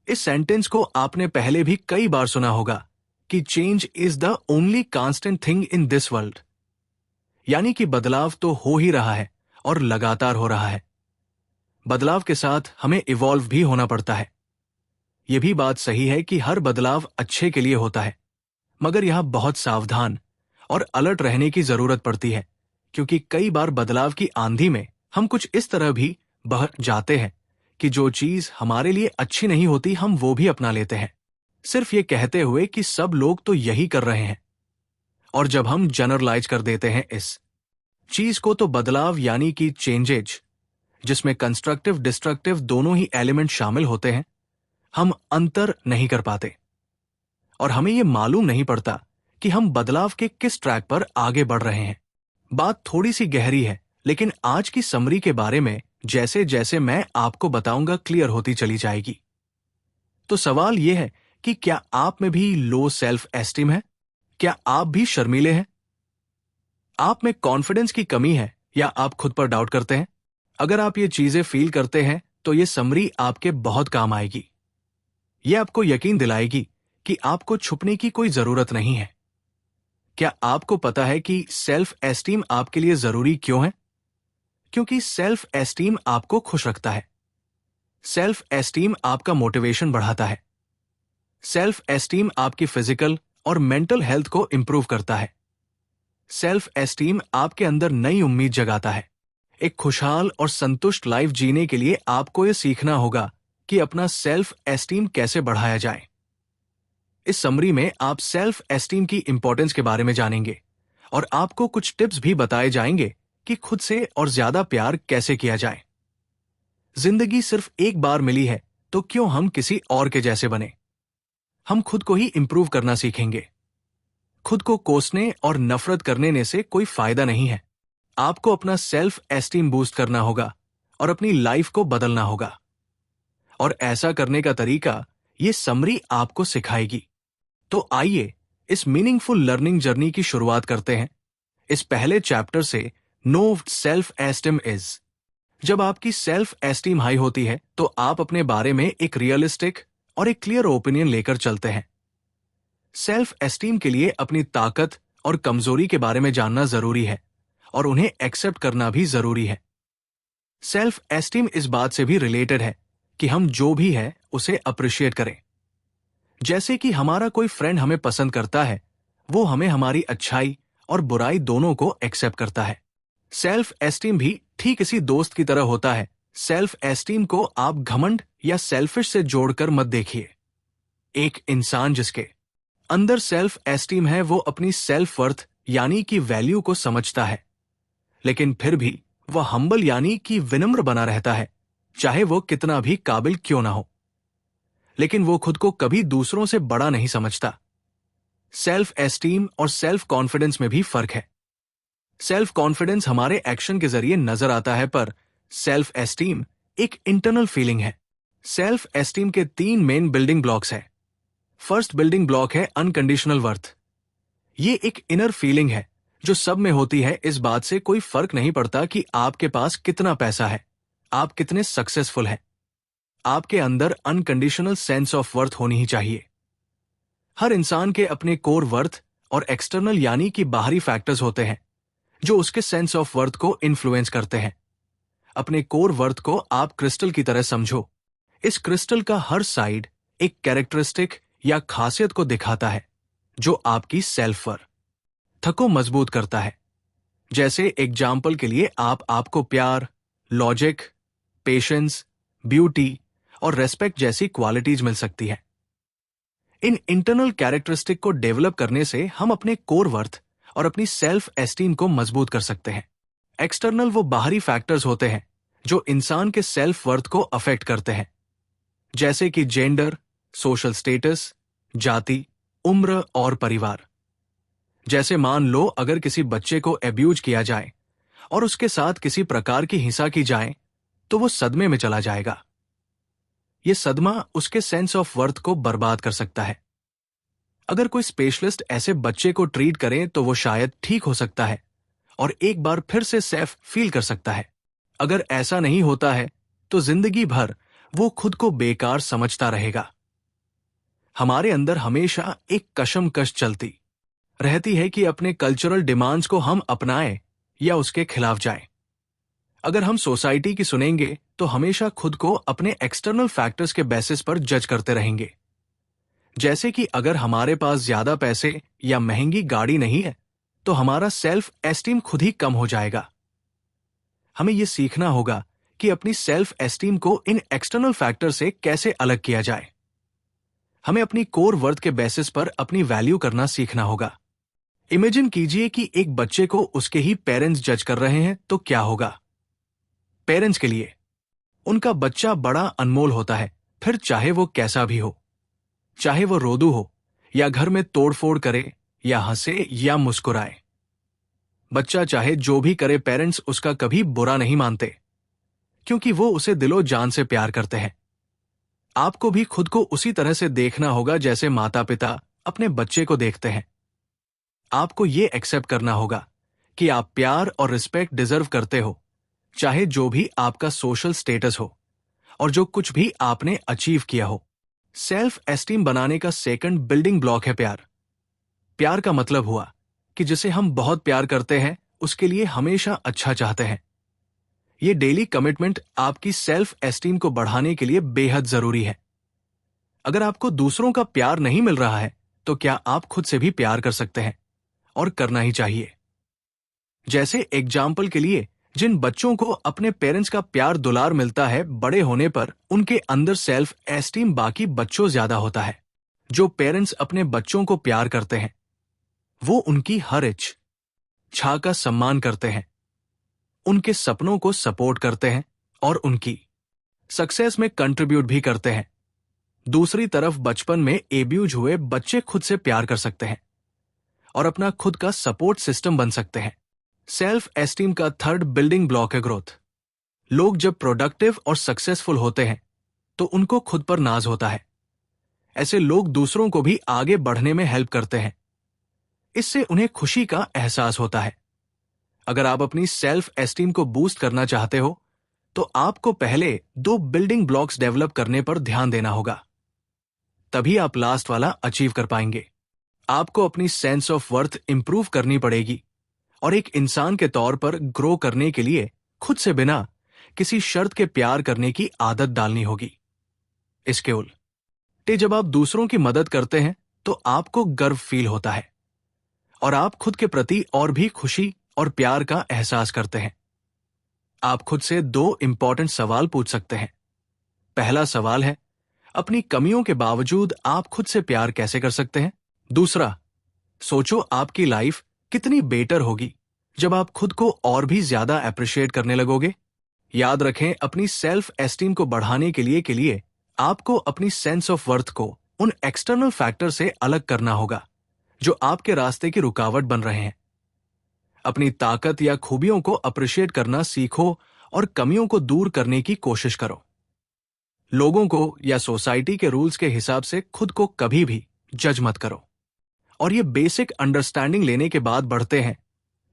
इस सेंटेंस को आपने पहले भी कई बार सुना होगा कि change is the only constant thing in this world. यानी कि बदलाव तो हो ही रहा है और लगातार हो रहा है। बदलाव के साथ हमें इवॉल्व भी होना पड़ता है। यह भी बात सही है कि हर बदलाव अच्छे के लिए होता है, मगर यहां बहुत सावधान और अलर्ट रहने की जरूरत पड़ती है, क्योंकि कई बार बदलाव की आंधी में हम कुछ इस तरह भी बह जाते हैं कि जो चीज हमारे लिए अच्छी नहीं होती हम वो भी अपना लेते हैं, सिर्फ ये कहते हुए कि सब लोग तो यही कर रहे हैं। और जब हम जनरलाइज कर देते हैं इस चीज को, तो बदलाव यानी कि चेंजेज, जिसमें कंस्ट्रक्टिव डिस्ट्रक्टिव दोनों ही एलिमेंट शामिल होते हैं, हम अंतर नहीं कर पाते और हमें यह मालूम नहीं पड़ता कि हम बदलाव के किस ट्रैक पर आगे बढ़ रहे हैं। बात थोड़ी सी गहरी है, लेकिन आज की समरी के बारे में जैसे जैसे मैं आपको बताऊंगा क्लियर होती चली जाएगी। तो सवाल यह है कि क्या आप में भी लो सेल्फ एस्टीम है? क्या आप भी शर्मीले हैं? आप में कॉन्फिडेंस की कमी है या आप खुद पर डाउट करते हैं? अगर आप ये चीजें फील करते हैं तो ये समरी आपके बहुत काम आएगी। यह आपको यकीन दिलाएगी कि आपको छुपने की कोई जरूरत नहीं है। क्या आपको पता है कि सेल्फ एस्टीम आपके लिए जरूरी क्यों है? क्योंकि सेल्फ एस्टीम आपको खुश रखता है। सेल्फ एस्टीम आपका मोटिवेशन बढ़ाता है। सेल्फ एस्टीम आपकी फिजिकल और मेंटल हेल्थ को इंप्रूव करता है। सेल्फ एस्टीम आपके अंदर नई उम्मीद जगाता है। एक खुशहाल और संतुष्ट लाइफ जीने के लिए आपको यह सीखना होगा कि अपना सेल्फ एस्टीम कैसे बढ़ाया जाए। इस समरी में आप सेल्फ एस्टीम की इंपॉर्टेंस के बारे में जानेंगे और आपको कुछ टिप्स भी बताए जाएंगे कि खुद से और ज्यादा प्यार कैसे किया जाए। जिंदगी सिर्फ एक बार मिली है, तो क्यों हम किसी और के जैसे बने? हम खुद को ही इंप्रूव करना सीखेंगे। खुद को कोसने और नफरत करने से कोई फायदा नहीं है। आपको अपना सेल्फ एस्टीम बूस्ट करना होगा और अपनी लाइफ को बदलना होगा। और ऐसा करने का तरीका ये समरी आपको सिखाएगी। तो आइए इस मीनिंगफुल लर्निंग जर्नी की शुरुआत करते हैं। इस पहले चैप्टर से नो सेल्फ एस्टीम इज। जब आपकी सेल्फ एस्टीम हाई होती है तो आप अपने बारे में एक रियलिस्टिक और एक क्लियर ओपिनियन लेकर चलते हैं। सेल्फ एस्टीम के लिए अपनी ताकत और कमजोरी के बारे में जानना जरूरी है और उन्हें एक्सेप्ट करना भी जरूरी है। सेल्फ एस्टीम इस बात से भी रिलेटेड है कि हम जो भी है उसे अप्रिशिएट करें। जैसे कि हमारा कोई फ्रेंड हमें पसंद करता है, वो हमें हमारी अच्छाई और बुराई दोनों को एक्सेप्ट करता है। सेल्फ एस्टीम भी ठीक इसी दोस्त की तरह होता है। सेल्फ एस्टीम को आप घमंड या सेल्फिश से जोड़कर मत देखिए। एक इंसान जिसके अंदर सेल्फ एस्टीम है वो अपनी सेल्फ वर्थ यानी कि वैल्यू को समझता है, लेकिन फिर भी वह हम्बल यानी कि विनम्र बना रहता है, चाहे वो कितना भी काबिल क्यों ना हो। लेकिन वो खुद को कभी दूसरों से बड़ा नहीं समझता। सेल्फ एस्टीम और सेल्फ कॉन्फिडेंस में भी फर्क है। सेल्फ कॉन्फिडेंस हमारे एक्शन के जरिए नजर आता है, पर सेल्फ एस्टीम एक इंटरनल फीलिंग है। सेल्फ एस्टीम के 3 मेन बिल्डिंग ब्लॉक्स हैं। फर्स्ट बिल्डिंग ब्लॉक है अनकंडीशनल वर्थ। ये एक इनर फीलिंग है जो सब में होती है। इस बात से कोई फर्क नहीं पड़ता कि आपके पास कितना पैसा है, आप कितने सक्सेसफुल हैं। आपके अंदर अनकंडीशनल सेंस ऑफ वर्थ होनी ही चाहिए। हर इंसान के अपने कोर वर्थ और एक्सटर्नल यानी कि बाहरी फैक्टर्स होते हैं जो उसके सेंस ऑफ वर्थ को इन्फ्लुएंस करते हैं। अपने कोर वर्थ को आप क्रिस्टल की तरह समझो। इस क्रिस्टल का हर साइड एक कैरेक्टरिस्टिक या खासियत को दिखाता है जो आपकी सेल्फ वर्थ को मजबूत करता है। जैसे एग्जाम्पल के लिए आपको प्यार, लॉजिक, पेशेंस, ब्यूटी और रेस्पेक्ट जैसी क्वालिटीज मिल सकती है। इन इंटरनल कैरेक्टरिस्टिक को डेवलप करने से हम अपने कोर वर्थ और अपनी सेल्फ एस्टीम को मजबूत कर सकते हैं। एक्सटर्नल वो बाहरी फैक्टर्स होते हैं जो इंसान के सेल्फ वर्थ को अफेक्ट करते हैं, जैसे कि जेंडर, सोशल स्टेटस, जाति, उम्र और परिवार। जैसे मान लो अगर किसी बच्चे को एब्यूज किया जाए और उसके साथ किसी प्रकार की हिंसा की जाए तो वो सदमे में चला जाएगा। यह सदमा उसके सेंस ऑफ वर्थ को बर्बाद कर सकता है। अगर कोई स्पेशलिस्ट ऐसे बच्चे को ट्रीट करे तो वो शायद ठीक हो सकता है और एक बार फिर से सेफ फील कर सकता है। अगर ऐसा नहीं होता है तो जिंदगी भर वो खुद को बेकार समझता रहेगा। हमारे अंदर हमेशा एक कशमकश चलती रहती है कि अपने कल्चरल डिमांड्स को हम अपनाएं या उसके खिलाफ जाएं। अगर हम सोसाइटी की सुनेंगे तो हमेशा खुद को अपने एक्सटर्नल फैक्टर्स के बेसिस पर जज करते रहेंगे। जैसे कि अगर हमारे पास ज्यादा पैसे या महंगी गाड़ी नहीं है तो हमारा सेल्फ एस्टीम खुद ही कम हो जाएगा। हमें यह सीखना होगा कि अपनी सेल्फ एस्टीम को इन एक्सटर्नल फैक्टर से कैसे अलग किया जाए। हमें अपनी कोर वर्थ के बेसिस पर अपनी वैल्यू करना सीखना होगा। इमेजिन कीजिए कि एक बच्चे को उसके ही पेरेंट्स जज कर रहे हैं तो क्या होगा। पेरेंट्स के लिए उनका बच्चा बड़ा अनमोल होता है, फिर चाहे वो कैसा भी हो, चाहे वो रोदू हो या घर में तोड़फोड़ करे या हंसे या मुस्कुराए। बच्चा चाहे जो भी करे, पेरेंट्स उसका कभी बुरा नहीं मानते क्योंकि वो उसे दिलो जान से प्यार करते हैं। आपको भी खुद को उसी तरह से देखना होगा जैसे माता पिता अपने बच्चे को देखते हैं। आपको ये एक्सेप्ट करना होगा कि आप प्यार और रिस्पेक्ट डिजर्व करते हो, चाहे जो भी आपका सोशल स्टेटस हो और जो कुछ भी आपने अचीव किया हो। सेल्फ एस्टीम बनाने का सेकंड बिल्डिंग ब्लॉक है प्यार। प्यार का मतलब हुआ कि जिसे हम बहुत प्यार करते हैं उसके लिए हमेशा अच्छा चाहते हैं। यह डेली कमिटमेंट आपकी सेल्फ एस्टीम को बढ़ाने के लिए बेहद जरूरी है। अगर आपको दूसरों का प्यार नहीं मिल रहा है तो क्या आप खुद से भी प्यार कर सकते हैं, और करना ही चाहिए। जैसे एग्जाम्पल के लिए, जिन बच्चों को अपने पेरेंट्स का प्यार दुलार मिलता है, बड़े होने पर उनके अंदर सेल्फ एस्टीम बाकी बच्चों ज्यादा होता है। जो पेरेंट्स अपने बच्चों को प्यार करते हैं वो उनकी हर इच्छा का सम्मान करते हैं, उनके सपनों को सपोर्ट करते हैं और उनकी सक्सेस में कंट्रीब्यूट भी करते हैं। दूसरी तरफ बचपन में एब्यूज हुए बच्चे खुद से प्यार कर सकते हैं और अपना खुद का सपोर्ट सिस्टम बन सकते हैं। सेल्फ एस्टीम का थर्ड बिल्डिंग ब्लॉक है ग्रोथ। लोग जब प्रोडक्टिव और सक्सेसफुल होते हैं तो उनको खुद पर नाज होता है। ऐसे लोग दूसरों को भी आगे बढ़ने में हेल्प करते हैं, इससे उन्हें खुशी का एहसास होता है। अगर आप अपनी सेल्फ एस्टीम को बूस्ट करना चाहते हो तो आपको पहले 2 बिल्डिंग ब्लॉक्स डेवलप करने पर ध्यान देना होगा, तभी आप लास्ट वाला अचीव कर पाएंगे। आपको अपनी सेंस ऑफ वर्थ इंप्रूव करनी पड़ेगी और एक इंसान के तौर पर ग्रो करने के लिए खुद से बिना किसी शर्त के प्यार करने की आदत डालनी होगी। इसके उल्टे जब आप दूसरों की मदद करते हैं तो आपको गर्व फील होता है और आप खुद के प्रति और भी खुशी और प्यार का एहसास करते हैं। आप खुद से 2 इंपॉर्टेंट सवाल पूछ सकते हैं। पहला सवाल है, अपनी कमियों के बावजूद आप खुद से प्यार कैसे कर सकते हैं? दूसरा, सोचो आपकी लाइफ कितनी बेटर होगी जब आप खुद को और भी ज्यादा अप्रिशिएट करने लगोगे। याद रखें, अपनी सेल्फ एस्टीम को बढ़ाने के लिए आपको अपनी सेंस ऑफ वर्थ को उन एक्सटर्नल फैक्टर से अलग करना होगा जो आपके रास्ते की रुकावट बन रहे हैं। अपनी ताकत या खूबियों को अप्रिशिएट करना सीखो और कमियों को दूर करने की कोशिश करो। लोगों को या सोसाइटी के रूल्स के हिसाब से खुद को कभी भी जज मत करो। और ये बेसिक अंडरस्टैंडिंग लेने के बाद बढ़ते हैं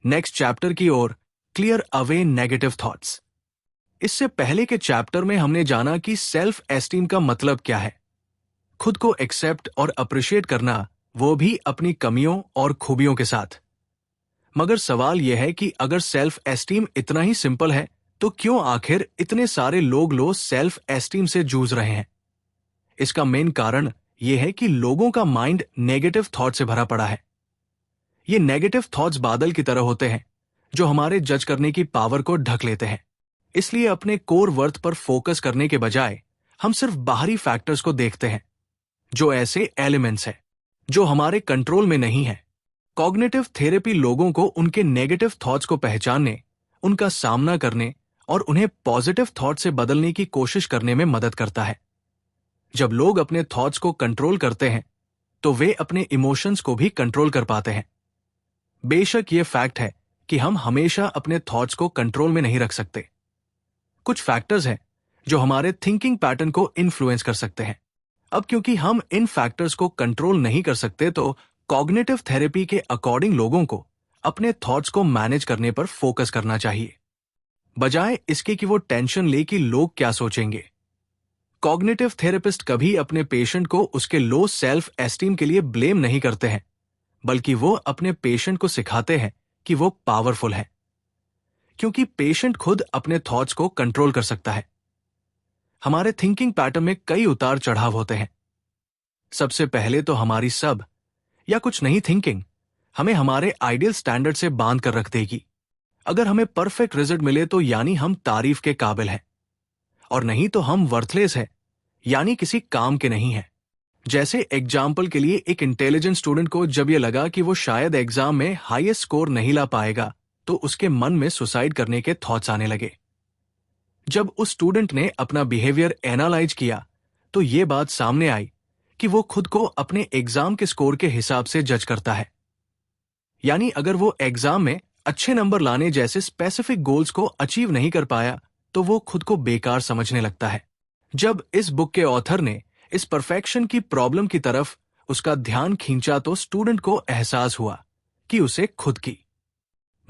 नेक्स्ट चैप्टर की ओर, क्लियर अवे नेगेटिव थॉट्स। इससे पहले के चैप्टर में हमने जाना कि सेल्फ एस्टीम का मतलब क्या है, खुद को एक्सेप्ट और अप्रिशिएट करना, वो भी अपनी कमियों और खूबियों के साथ। मगर सवाल यह है कि अगर सेल्फ एस्टीम इतना ही सिंपल है तो क्यों आखिर इतने सारे लोग लो सेल्फ एस्टीम से जूझ रहे हैं? इसका मेन कारण यह है कि लोगों का माइंड नेगेटिव थॉट से भरा पड़ा है। ये नेगेटिव थॉट्स बादल की तरह होते हैं जो हमारे जज करने की पावर को ढक लेते हैं। इसलिए अपने कोर वर्थ पर फोकस करने के बजाय हम सिर्फ बाहरी फैक्टर्स को देखते हैं, जो ऐसे एलिमेंट्स हैं जो हमारे कंट्रोल में नहीं है। कॉग्निटिव थेरेपी लोगों को उनके नेगेटिव थॉट्स को पहचानने, उनका सामना करने और उन्हें पॉजिटिव थॉट से बदलने की कोशिश करने में मदद करता है। जब लोग अपने थॉट्स को कंट्रोल करते हैं तो वे अपने इमोशंस को भी कंट्रोल कर पाते हैं। बेशक ये फैक्ट है कि हम हमेशा अपने थॉट्स को कंट्रोल में नहीं रख सकते। कुछ फैक्टर्स हैं जो हमारे थिंकिंग पैटर्न को इन्फ्लुएंस कर सकते हैं। अब क्योंकि हम इन फैक्टर्स को कंट्रोल नहीं कर सकते तो कॉग्निटिव थेरेपी के अकॉर्डिंग लोगों को अपने थॉट्स को मैनेज करने पर फोकस करना चाहिए, बजाय इसके कि वो टेंशन ले कि लोग क्या सोचेंगे। कॉग्निटिव थेरेपिस्ट कभी अपने पेशेंट को उसके लो सेल्फ एस्टीम के लिए ब्लेम नहीं करते हैं, बल्कि वो अपने पेशेंट को सिखाते हैं कि वो पावरफुल है, क्योंकि पेशेंट खुद अपने थॉट्स को कंट्रोल कर सकता है। हमारे थिंकिंग पैटर्न में कई उतार चढ़ाव होते हैं। सबसे पहले तो हमारी सब या कुछ नहीं थिंकिंग हमें हमारे आइडियल स्टैंडर्ड से बांध कर रख देगी। अगर हमें परफेक्ट रिजल्ट मिले तो यानी हम तारीफ के काबिल हैं, और नहीं तो हम वर्थलेस है, यानी किसी काम के नहीं है। जैसे एग्जाम्पल के लिए, एक इंटेलिजेंट स्टूडेंट को जब यह लगा कि वो शायद एग्जाम में हाईएस्ट स्कोर नहीं ला पाएगा, तो उसके मन में सुसाइड करने के थॉट्स आने लगे। जब उस स्टूडेंट ने अपना बिहेवियर एनालाइज किया, तो ये बात सामने आई कि वो खुद को अपने एग्जाम के स्कोर के हिसाब से जज करता है। यानी अगर वो एग्जाम में अच्छे नंबर लाने जैसे स्पेसिफिक गोल्स को अचीव नहीं कर पाया, तो वो खुद को बेकार समझने लगता है। जब इस बुक के ऑथर ने इस परफेक्शन की प्रॉब्लम की तरफ उसका ध्यान खींचा, तो स्टूडेंट को एहसास हुआ कि उसे खुद की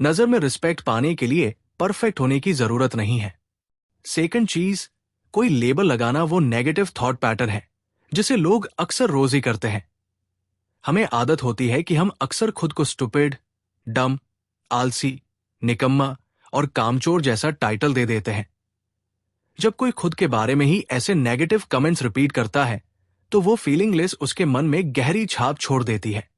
नजर में रिस्पेक्ट पाने के लिए परफेक्ट होने की जरूरत नहीं है। सेकंड चीज, कोई लेबल लगाना वो नेगेटिव थॉट पैटर्न है जिसे लोग अक्सर रोज ही करते हैं। हमें आदत होती है कि हम अक्सर खुद को स्टूपिड, डम, आलसी, निकम्मा और कामचोर जैसा टाइटल दे देते हैं। जब कोई खुद के बारे में ही ऐसे नेगेटिव कमेंट्स रिपीट करता है, तो वो फीलिंगलेस उसके मन में गहरी छाप छोड़ देती है।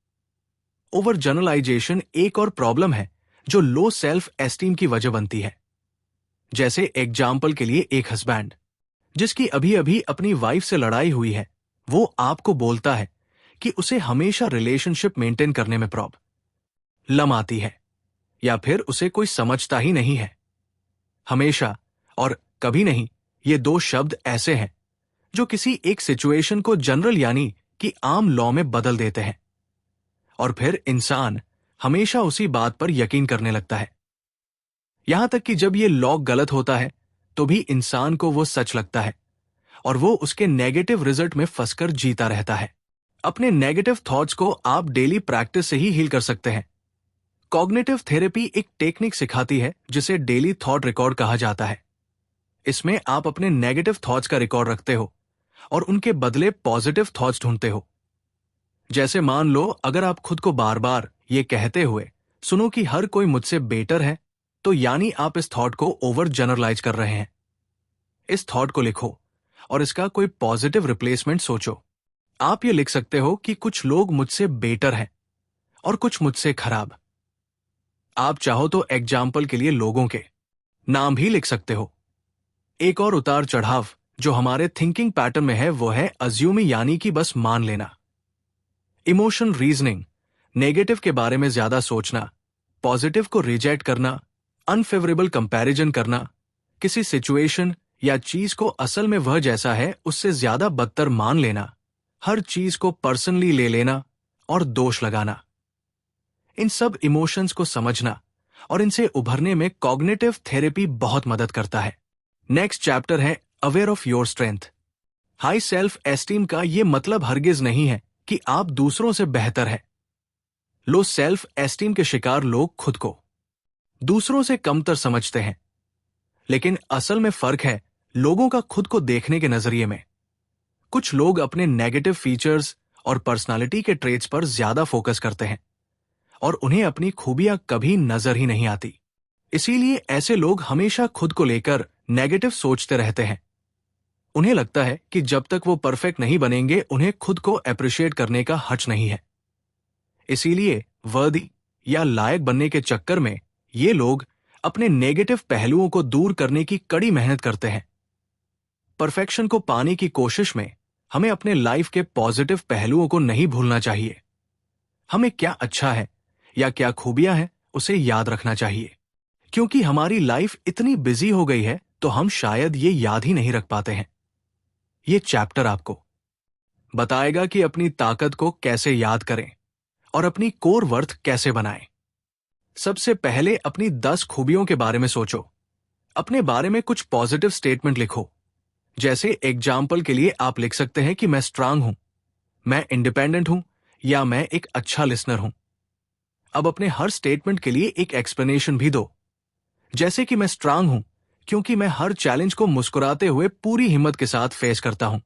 ओवर जनरलाइजेशन एक और प्रॉब्लम है जो लो सेल्फ एस्टीम की वजह बनती है। जैसे एग्जाम्पल के लिए, एक हस्बैंड जिसकी अभी अभी अपनी वाइफ से लड़ाई हुई है, वो आपको बोलता है कि उसे हमेशा रिलेशनशिप मेंटेन करने में प्रॉब्लम आती है, या फिर उसे कोई समझता ही नहीं है। हमेशा और कभी नहीं, ये दो शब्द ऐसे हैं जो किसी एक सिचुएशन को जनरल यानी कि आम लॉ में बदल देते हैं, और फिर इंसान हमेशा उसी बात पर यकीन करने लगता है। यहां तक कि जब ये लॉ गलत होता है, तो भी इंसान को वो सच लगता है, और वो उसके नेगेटिव रिजल्ट में फंसकर जीता रहता है। अपने नेगेटिव थॉट्स को आप डेली प्रैक्टिस से ही हील कर सकते हैं। कॉग्निटिव थेरेपी एक टेक्निक सिखाती है जिसे डेली थॉट रिकॉर्ड कहा जाता है। इसमें आप अपने नेगेटिव थॉट्स का रिकॉर्ड रखते हो और उनके बदले पॉजिटिव थॉट्स ढूंढते हो। जैसे मान लो, अगर आप खुद को बार बार ये कहते हुए सुनो कि हर कोई मुझसे बेटर है, तो यानी आप इस थॉट को ओवर जनरलाइज कर रहे हैं। इस थॉट को लिखो और इसका कोई पॉजिटिव रिप्लेसमेंट सोचो। आप ये लिख सकते हो कि कुछ लोग मुझसे बेटर हैं और कुछ मुझसे खराब। आप चाहो तो एग्जाम्पल के लिए लोगों के नाम भी लिख सकते हो। एक और उतार चढ़ाव जो हमारे थिंकिंग पैटर्न में है, वो है अज्यूमिंग, यानी कि बस मान लेना। इमोशन रीजनिंग, नेगेटिव के बारे में ज्यादा सोचना, पॉजिटिव को रिजेक्ट करना, अनफेवरेबल कंपैरिजन करना, किसी सिचुएशन या चीज को असल में वह जैसा है उससे ज्यादा बदतर मान लेना, हर चीज को पर्सनली ले लेना और दोष लगाना। इन सब इमोशंस को समझना और इनसे उभरने में कॉग्निटिव थेरेपी बहुत मदद करता है। नेक्स्ट चैप्टर है aware of your strength. High self esteem का ये मतलब हरगिज नहीं है कि आप दूसरों से बेहतर है। लो सेल्फ एस्टीम के शिकार लोग खुद को दूसरों से कमतर समझते हैं, लेकिन असल में फर्क है लोगों का खुद को देखने के नजरिए में। कुछ लोग अपने नेगेटिव फीचर्स और पर्सनालिटी के ट्रेट्स पर ज्यादा फोकस करते हैं और उन्हें अपनी खूबियां कभी नजर ही नहीं आती। इसीलिए ऐसे लोग हमेशा खुद को लेकर नेगेटिव सोचते रहते हैं। उन्हें लगता है कि जब तक वो परफेक्ट नहीं बनेंगे, उन्हें खुद को अप्रिशिएट करने का हक नहीं है। इसीलिए वर्दी या लायक बनने के चक्कर में ये लोग अपने नेगेटिव पहलुओं को दूर करने की कड़ी मेहनत करते हैं। परफेक्शन को पाने की कोशिश में हमें अपने लाइफ के पॉजिटिव पहलुओं को नहीं भूलना चाहिए। हमें क्या अच्छा है या क्या खूबियां हैं उसे याद रखना चाहिए, क्योंकि हमारी लाइफ इतनी बिजी हो गई है तो हम शायद ये याद ही नहीं रख पाते हैं। ये चैप्टर आपको बताएगा कि अपनी ताकत को कैसे याद करें और अपनी कोर वर्थ कैसे बनाएं। सबसे पहले अपनी 10 खूबियों के बारे में सोचो। अपने बारे में कुछ पॉजिटिव स्टेटमेंट लिखो। जैसे एग्जाम्पल के लिए आप लिख सकते हैं कि मैं स्ट्रांग हूं, मैं इंडिपेंडेंट हूं, या मैं एक अच्छा लिसनर हूं। अब अपने हर स्टेटमेंट के लिए एक एक्सप्लेनेशन भी दो। जैसे कि मैं स्ट्रांग हूं क्योंकि मैं हर चैलेंज को मुस्कुराते हुए पूरी हिम्मत के साथ फेस करता हूं।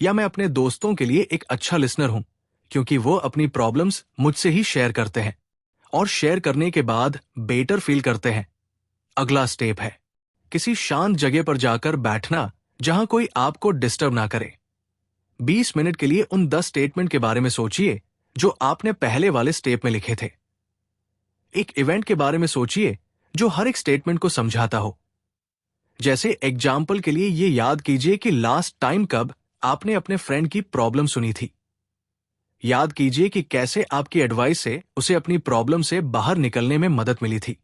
या मैं अपने दोस्तों के लिए एक अच्छा लिसनर हूं, क्योंकि वो अपनी प्रॉब्लम्स मुझसे ही शेयर करते हैं और शेयर करने के बाद बेटर फील करते हैं। अगला स्टेप है किसी शांत जगह पर जाकर बैठना जहां कोई आपको डिस्टर्ब ना करे। 20 मिनट के लिए उन 10 स्टेटमेंट के बारे में सोचिए जो आपने पहले वाले स्टेप में लिखे थे। एक इवेंट के बारे में सोचिए जो हर एक स्टेटमेंट को समझाता हो। जैसे एग्जाम्पल के लिए ये याद कीजिए कि लास्ट टाइम कब आपने अपने फ्रेंड की प्रॉब्लम सुनी थी। याद कीजिए कि कैसे आपकी एडवाइस से उसे अपनी प्रॉब्लम से बाहर निकलने में मदद मिली थी।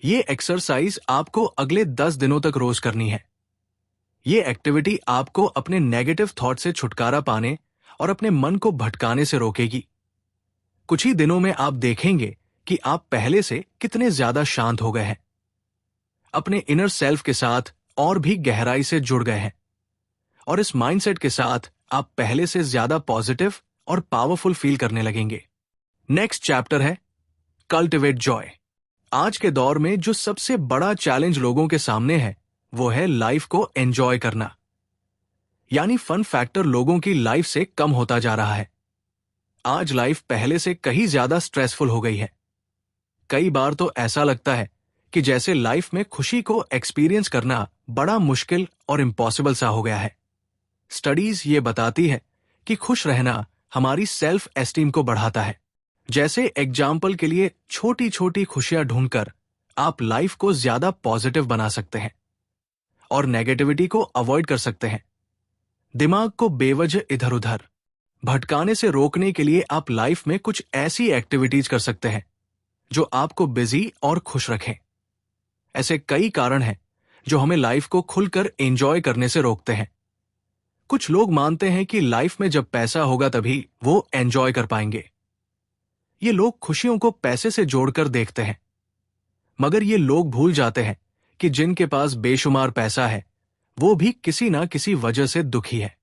ये एक्सरसाइज आपको अगले 10 दिनों तक रोज करनी है। ये एक्टिविटी आपको अपने नेगेटिव थॉट से छुटकारा पाने और अपने मन को भटकाने से रोकेगी। कुछ ही दिनों में आप देखेंगे कि आप पहले से कितने ज्यादा शांत हो गए हैं, अपने इनर सेल्फ के साथ और भी गहराई से जुड़ गए हैं, और इस माइंडसेट के साथ आप पहले से ज्यादा पॉजिटिव और पावरफुल फील करने लगेंगे। नेक्स्ट चैप्टर है कल्टिवेट जॉय। आज के दौर में जो सबसे बड़ा चैलेंज लोगों के सामने है वो है लाइफ को एंजॉय करना। यानी फन फैक्टर लोगों की लाइफ से कम होता जा रहा है। आज लाइफ पहले से कहीं ज्यादा स्ट्रेसफुल हो गई है। कई बार तो ऐसा लगता है कि जैसे लाइफ में खुशी को एक्सपीरियंस करना बड़ा मुश्किल और इम्पॉसिबल सा हो गया है। स्टडीज ये बताती है कि खुश रहना हमारी सेल्फ एस्टीम को बढ़ाता है। जैसे एग्जाम्पल के लिए छोटी छोटी खुशियां ढूंढकर आप लाइफ को ज्यादा पॉजिटिव बना सकते हैं और नेगेटिविटी को अवॉइड कर सकते हैं। दिमाग को बेवजह इधर उधर भटकाने से रोकने के लिए आप लाइफ में कुछ ऐसी एक्टिविटीज कर सकते हैं जो आपको बिजी और खुश रखें। ऐसे कई कारण हैं जो हमें लाइफ को खुलकर एंजॉय करने से रोकते हैं। कुछ लोग मानते हैं कि लाइफ में जब पैसा होगा तभी वो एंजॉय कर पाएंगे। ये लोग खुशियों को पैसे से जोड़कर देखते हैं, मगर ये लोग भूल जाते हैं कि जिनके पास बेशुमार पैसा है वो भी किसी ना किसी वजह से दुखी है।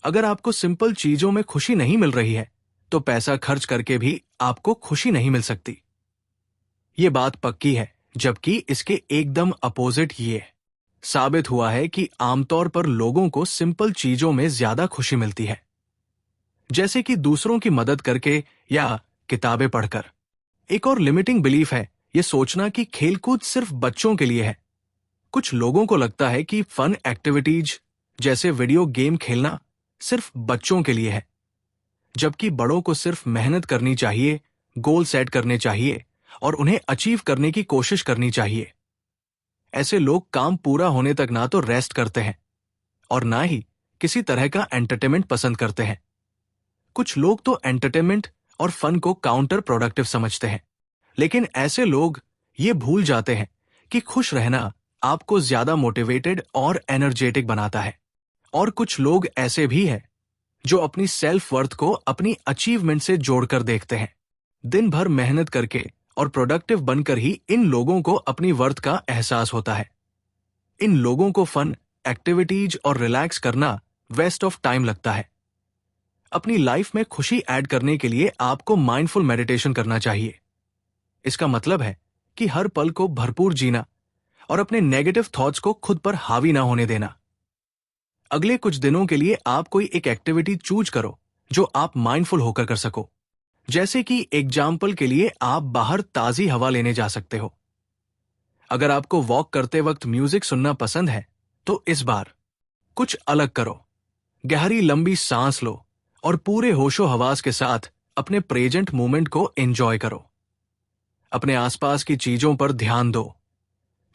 अगर आपको सिंपल चीजों में खुशी नहीं मिल रही है तो पैसा खर्च करके भी आपको खुशी नहीं मिल सकती। ये बात पक्की है, जबकि इसके एकदम अपोजिट ये साबित हुआ है कि आमतौर पर लोगों को सिंपल चीजों में ज्यादा खुशी मिलती है, जैसे कि दूसरों की मदद करके या किताबें पढ़कर। एक और लिमिटिंग बिलीफ है ये सोचना कि खेलकूद सिर्फ बच्चों के लिए है। कुछ लोगों को लगता है कि फन एक्टिविटीज जैसे वीडियो गेम खेलना सिर्फ बच्चों के लिए है, जबकि बड़ों को सिर्फ मेहनत करनी चाहिए, गोल सेट करने चाहिए और उन्हें अचीव करने की कोशिश करनी चाहिए। ऐसे लोग काम पूरा होने तक ना तो रेस्ट करते हैं और ना ही किसी तरह का एंटरटेनमेंट पसंद करते हैं। कुछ लोग तो एंटरटेनमेंट और फन को काउंटर प्रोडक्टिव समझते हैं, लेकिन ऐसे लोग ये भूल जाते हैं कि खुश रहना आपको ज्यादा मोटिवेटेड और एनर्जेटिक बनाता है। और कुछ लोग ऐसे भी हैं जो अपनी सेल्फ वर्थ को अपनी अचीवमेंट से जोड़कर देखते हैं। दिन भर मेहनत करके और प्रोडक्टिव बनकर ही इन लोगों को अपनी वर्थ का एहसास होता है। इन लोगों को फन एक्टिविटीज और रिलैक्स करना वेस्ट ऑफ टाइम लगता है। अपनी लाइफ में खुशी ऐड करने के लिए आपको माइंडफुल मेडिटेशन करना चाहिए। इसका मतलब है कि हर पल को भरपूर जीना और अपने नेगेटिव थॉट्स को खुद पर हावी ना होने देना। अगले कुछ दिनों के लिए आप कोई एक एक्टिविटी चूज करो जो आप माइंडफुल होकर कर सको। जैसे कि एग्जाम्पल के लिए आप बाहर ताजी हवा लेने जा सकते हो। अगर आपको वॉक करते वक्त म्यूजिक सुनना पसंद है तो इस बार कुछ अलग करो। गहरी लंबी सांस लो और पूरे होशो हवास के साथ अपने प्रेजेंट मोमेंट को एंजॉय करो। अपने आसपास की चीजों पर ध्यान दो।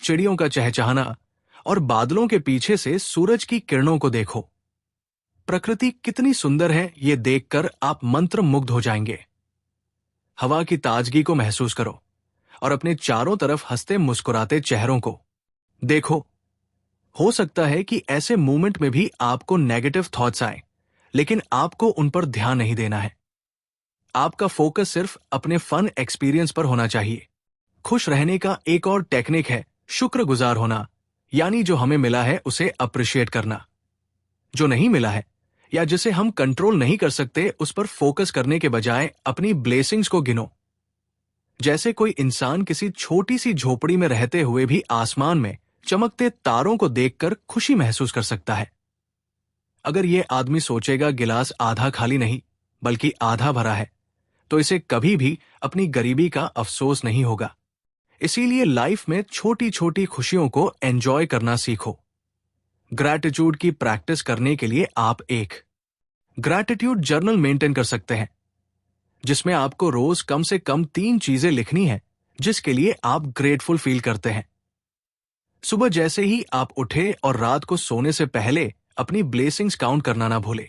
चिड़ियों का चहचहाना और बादलों के पीछे से सूरज की किरणों को देखो। प्रकृति कितनी सुंदर है ये देखकर आप मंत्र मुग्ध हो जाएंगे। हवा की ताजगी को महसूस करो और अपने चारों तरफ हंसते मुस्कुराते चेहरों को देखो। हो सकता है कि ऐसे मोमेंट में भी आपको नेगेटिव थॉट्स आए, लेकिन आपको उन पर ध्यान नहीं देना है। आपका फोकस सिर्फ अपने फन एक्सपीरियंस पर होना चाहिए। खुश रहने का एक और टेक्निक है शुक्रगुजार होना, यानी जो हमें मिला है उसे अप्रिशिएट करना। जो नहीं मिला है या जिसे हम कंट्रोल नहीं कर सकते उस पर फोकस करने के बजाय अपनी ब्लेसिंग्स को गिनो। जैसे कोई इंसान किसी छोटी सी झोपड़ी में रहते हुए भी आसमान में चमकते तारों को देखकर खुशी महसूस कर सकता है। अगर यह आदमी सोचेगा गिलास आधा खाली नहीं बल्कि आधा भरा है, तो इसे कभी भी अपनी गरीबी का अफसोस नहीं होगा। इसीलिए लाइफ में छोटी छोटी खुशियों को एंजॉय करना सीखो। ग्रैटिट्यूड की प्रैक्टिस करने के लिए आप एक ग्रैटिट्यूड जर्नल मेंटेन कर सकते हैं, जिसमें आपको रोज कम से कम 3 चीजें लिखनी है जिसके लिए आप ग्रेटफुल फील करते हैं। सुबह जैसे ही आप उठे और रात को सोने से पहले अपनी ब्लेसिंग्स काउंट करना ना भूले।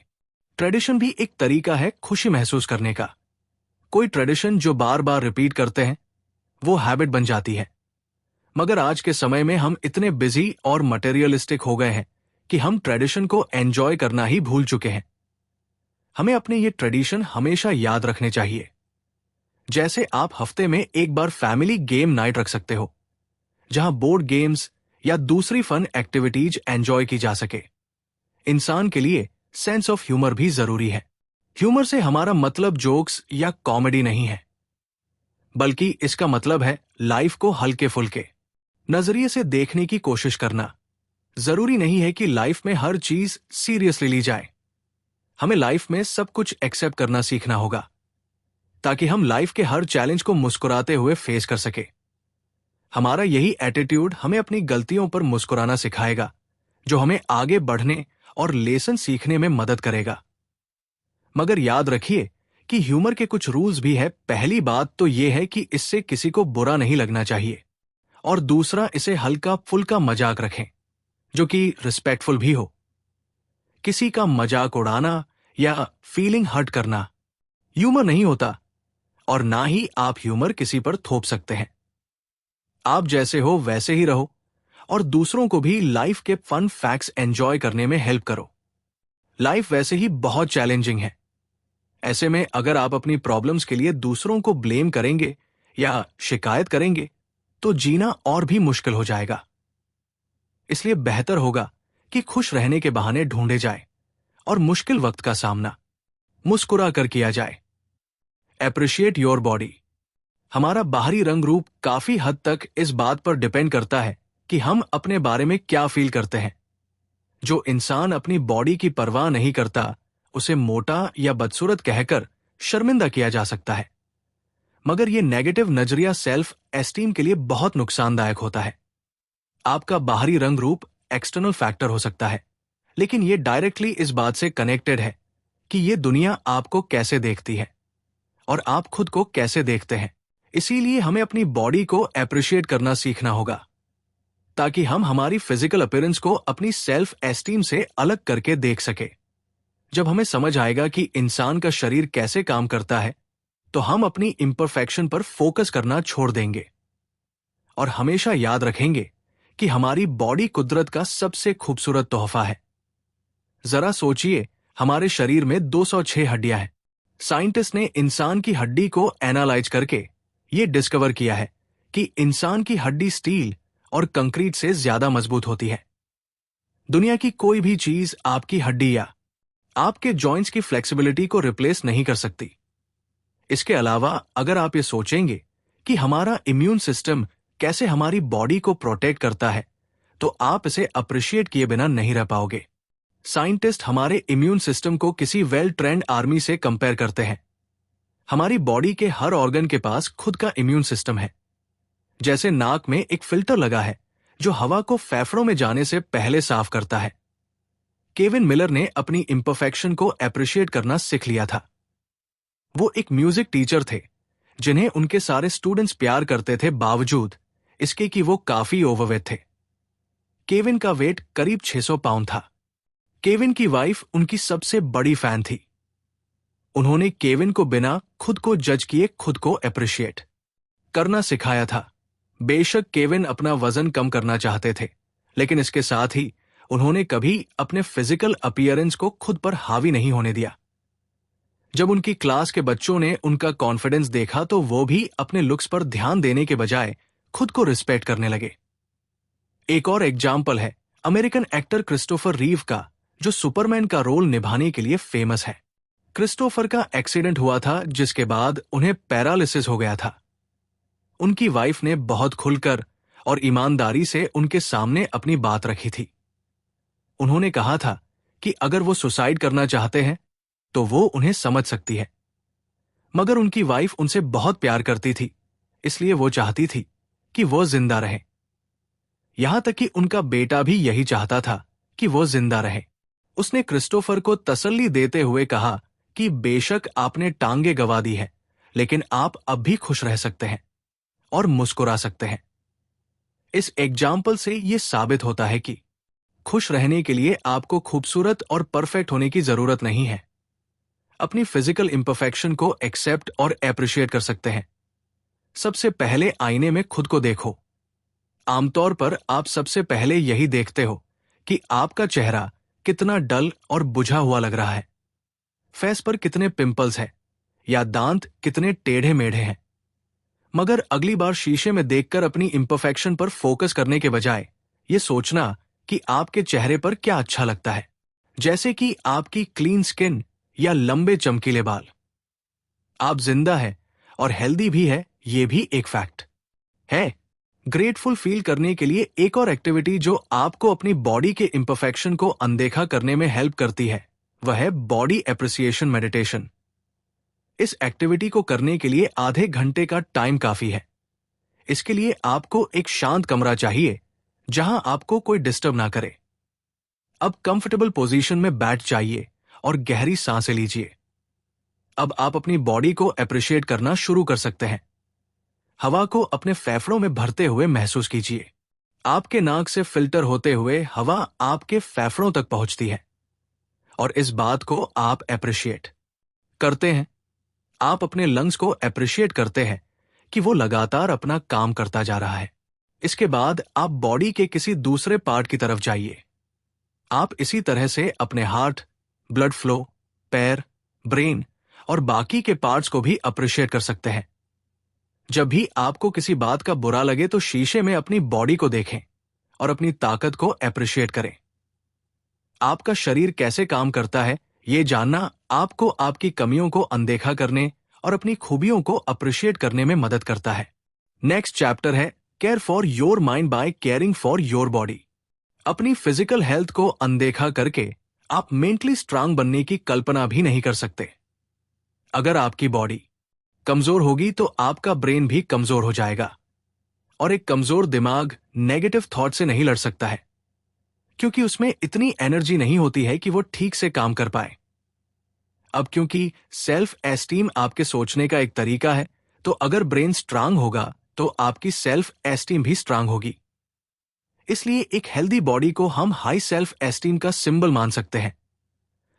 ट्रेडिशन भी एक तरीका है खुशी महसूस करने का। कोई ट्रेडिशन जो बार बार रिपीट करते हैं वो हैबिट बन जाती है। मगर आज के समय में हम इतने बिजी और मटेरियलिस्टिक हो गए हैं कि हम ट्रेडिशन को एंजॉय करना ही भूल चुके हैं। हमें अपने ये ट्रेडिशन हमेशा याद रखने चाहिए। जैसे आप हफ्ते में एक बार फैमिली गेम नाइट रख सकते हो, जहां बोर्ड गेम्स या दूसरी फन एक्टिविटीज एंजॉय की जा सके। इंसान के लिए सेंस ऑफ ह्यूमर भी जरूरी है। ह्यूमर से हमारा मतलब जोक्स या कॉमेडी नहीं है, बल्कि इसका मतलब है लाइफ को हल्के फुल्के नजरिए से देखने की कोशिश करना। जरूरी नहीं है कि लाइफ में हर चीज सीरियसली ली जाए। हमें लाइफ में सब कुछ एक्सेप्ट करना सीखना होगा, ताकि हम लाइफ के हर चैलेंज को मुस्कुराते हुए फेस कर सके। हमारा यही एटीट्यूड हमें अपनी गलतियों पर मुस्कुराना सिखाएगा, जो हमें आगे बढ़ने और लेसन सीखने में मदद करेगा। मगर याद रखिए कि ह्यूमर के कुछ रूल्स भी है। पहली बात तो यह है कि इससे किसी को बुरा नहीं लगना चाहिए, और दूसरा, इसे हल्का फुल्का मजाक रखें, जो कि रिस्पेक्टफुल भी हो। किसी का मजाक उड़ाना या फीलिंग हर्ट करना ह्यूमर नहीं होता, और ना ही आप ह्यूमर किसी पर थोप सकते हैं। आप जैसे हो वैसे ही रहो, और दूसरों को भी लाइफ के फन फैक्ट्स एंजॉय करने में हेल्प करो। लाइफ वैसे ही बहुत चैलेंजिंग है। ऐसे में अगर आप अपनी प्रॉब्लम्स के लिए दूसरों को ब्लेम करेंगे या शिकायत करेंगे, तो जीना और भी मुश्किल हो जाएगा। इसलिए बेहतर होगा कि खुश रहने के बहाने ढूंढे जाए और मुश्किल वक्त का सामना मुस्कुरा कर किया जाए। Appreciate your body. हमारा बाहरी रंग रूप काफी हद तक इस बात पर डिपेंड करता है कि हम अपने बारे में क्या फील करते हैं। जो इंसान अपनी बॉडी की परवाह नहीं करता, उसे मोटा या बदसूरत कहकर शर्मिंदा किया जा सकता है। मगर यह नेगेटिव नजरिया सेल्फ एस्टीम के लिए बहुत नुकसानदायक होता है। आपका बाहरी रंग रूप एक्सटर्नल फैक्टर हो सकता है, लेकिन यह डायरेक्टली इस बात से कनेक्टेड है कि यह दुनिया आपको कैसे देखती है और आप खुद को कैसे देखते हैं। इसीलिए हमें अपनी बॉडी को अप्रिशिएट करना सीखना होगा, ताकि हम हमारी फिजिकल अपीयरेंस को अपनी सेल्फ एस्टीम से अलग करके देख सके। जब हमें समझ आएगा कि इंसान का शरीर कैसे काम करता है, तो हम अपनी इम्परफेक्शन पर फोकस करना छोड़ देंगे और हमेशा याद रखेंगे कि हमारी बॉडी कुदरत का सबसे खूबसूरत तोहफा है। जरा सोचिए, हमारे शरीर में 206 हड्डियां हैं। साइंटिस्ट ने इंसान की हड्डी को एनालाइज करके यह डिस्कवर किया है कि इंसान की हड्डी स्टील और कंक्रीट से ज्यादा मजबूत होती है। दुनिया की कोई भी चीज आपकी हड्डी या आपके जॉइंट्स की फ्लेक्सिबिलिटी को रिप्लेस नहीं कर सकती। इसके अलावा अगर आप ये सोचेंगे कि हमारा इम्यून सिस्टम कैसे हमारी बॉडी को प्रोटेक्ट करता है, तो आप इसे अप्रिशिएट किए बिना नहीं रह पाओगे। साइंटिस्ट हमारे इम्यून सिस्टम को किसी वेल ट्रेंड आर्मी से कंपेयर करते हैं। हमारी बॉडी के हर ऑर्गन के पास खुद का इम्यून सिस्टम है। जैसे नाक में एक फिल्टर लगा है जो हवा को फेफड़ों में जाने से पहले साफ करता है। केविन मिलर ने अपनी इम्परफेक्शन को अप्रिशिएट करना सीख लिया था। वो एक म्यूजिक टीचर थे जिन्हें उनके सारे स्टूडेंट्स प्यार करते थे, बावजूद इसके कि वो काफी ओवरवेट थे। केविन का वेट करीब 600 पाउंड था। केविन की वाइफ उनकी सबसे बड़ी फैन थी। उन्होंने केविन को बिना खुद को जज किए खुद को अप्रिशिएट करना सिखाया था। बेशक केविन अपना वजन कम करना चाहते थे, लेकिन इसके साथ ही उन्होंने कभी अपने फिजिकल अपीयरेंस को खुद पर हावी नहीं होने दिया। जब उनकी क्लास के बच्चों ने उनका कॉन्फिडेंस देखा, तो वो भी अपने लुक्स पर ध्यान देने के बजाय खुद को रिस्पेक्ट करने लगे। एक और एग्जाम्पल है अमेरिकन एक्टर क्रिस्टोफर रीव का, जो सुपरमैन का रोल निभाने के लिए फेमस है। क्रिस्टोफर का एक्सीडेंट हुआ था, जिसके बाद उन्हें पैरालिसिस हो गया था। उनकी वाइफ ने बहुत खुलकर और ईमानदारी से उनके सामने अपनी बात रखी थी। उन्होंने कहा था कि अगर वो सुसाइड करना चाहते हैं तो वो उन्हें समझ सकती है, मगर उनकी वाइफ उनसे बहुत प्यार करती थी, इसलिए वो चाहती थी कि वो जिंदा रहे। यहां तक कि उनका बेटा भी यही चाहता था कि वो जिंदा रहे। उसने क्रिस्टोफर को तसल्ली देते हुए कहा कि बेशक आपने टांगे गंवा दी है, लेकिन आप अब भी खुश रह सकते हैं और मुस्कुरा सकते हैं। इस एग्जाम्पल से यह साबित होता है कि खुश रहने के लिए आपको खूबसूरत और परफेक्ट होने की जरूरत नहीं है। अपनी फिजिकल इंपरफेक्शन को एक्सेप्ट और एप्रिशिएट कर सकते हैं। सबसे पहले आईने में खुद को देखो। आमतौर पर आप सबसे पहले यही देखते हो कि आपका चेहरा कितना डल और बुझा हुआ लग रहा है, फेस पर कितने पिंपल्स हैं या दांत कितने टेढ़े मेढ़े हैं। मगर अगली बार शीशे में देखकर अपनी इंपरफेक्शन पर फोकस करने के बजाय ये सोचना कि आपके चेहरे पर क्या अच्छा लगता है, जैसे कि आपकी क्लीन स्किन या लंबे चमकीले बाल। आप जिंदा है और हेल्दी भी है, ये भी एक फैक्ट है। ग्रेटफुल फील करने के लिए एक और एक्टिविटी जो आपको अपनी बॉडी के इंपरफेक्शन को अनदेखा करने में हेल्प करती है, वह है बॉडी एप्रिसिएशन मेडिटेशन। इस एक्टिविटी को करने के लिए आधे घंटे का टाइम काफी है। इसके लिए आपको एक शांत कमरा चाहिए जहां आपको कोई डिस्टर्ब ना करे। अब कंफर्टेबल पोजीशन में बैठ जाइए और गहरी सांसें लीजिए। अब आप अपनी बॉडी को एप्रिशिएट करना शुरू कर सकते हैं। हवा को अपने फेफड़ों में भरते हुए महसूस कीजिए। आपके नाक से फिल्टर होते हुए हवा आपके फेफड़ों तक पहुंचती है और इस बात को आप एप्रिशिएट करते हैं। आप अपने लंग्स को एप्रिशिएट करते हैं कि वो लगातार अपना काम करता जा रहा है। इसके बाद आप बॉडी के किसी दूसरे पार्ट की तरफ जाइए। आप इसी तरह से अपने हार्ट, ब्लड फ्लो, पैर, ब्रेन और बाकी के पार्ट्स को भी अप्रिशिएट कर सकते हैं। जब भी आपको किसी बात का बुरा लगे तो शीशे में अपनी बॉडी को देखें और अपनी ताकत को एप्रिशिएट करें। आपका शरीर कैसे काम करता है, ये जानना आपको आपकी कमियों को अनदेखा करने और अपनी खूबियों को अप्रिशिएट करने में मदद करता है। नेक्स्ट चैप्टर है care for your mind bye caring for your body. अपनी फिजिकल हेल्थ को अनदेखा करके आप मेंटली स्ट्रांग बनने की कल्पना भी नहीं कर सकते। अगर आपकी बॉडी कमजोर होगी तो आपका ब्रेन भी कमजोर हो जाएगा और एक कमजोर दिमाग नेगेटिव थॉट से नहीं लड़ सकता है, क्योंकि उसमें इतनी एनर्जी नहीं होती है कि वो ठीक से काम कर पाए। अब क्योंकि सेल्फ एस्टीम आपके सोचने का एक तरीका है, तो अगर ब्रेन स्ट्रांग होगा तो आपकी सेल्फ एस्टीम भी स्ट्रांग होगी। इसलिए एक हेल्दी बॉडी को हम हाई सेल्फ एस्टीम का सिंबल मान सकते हैं।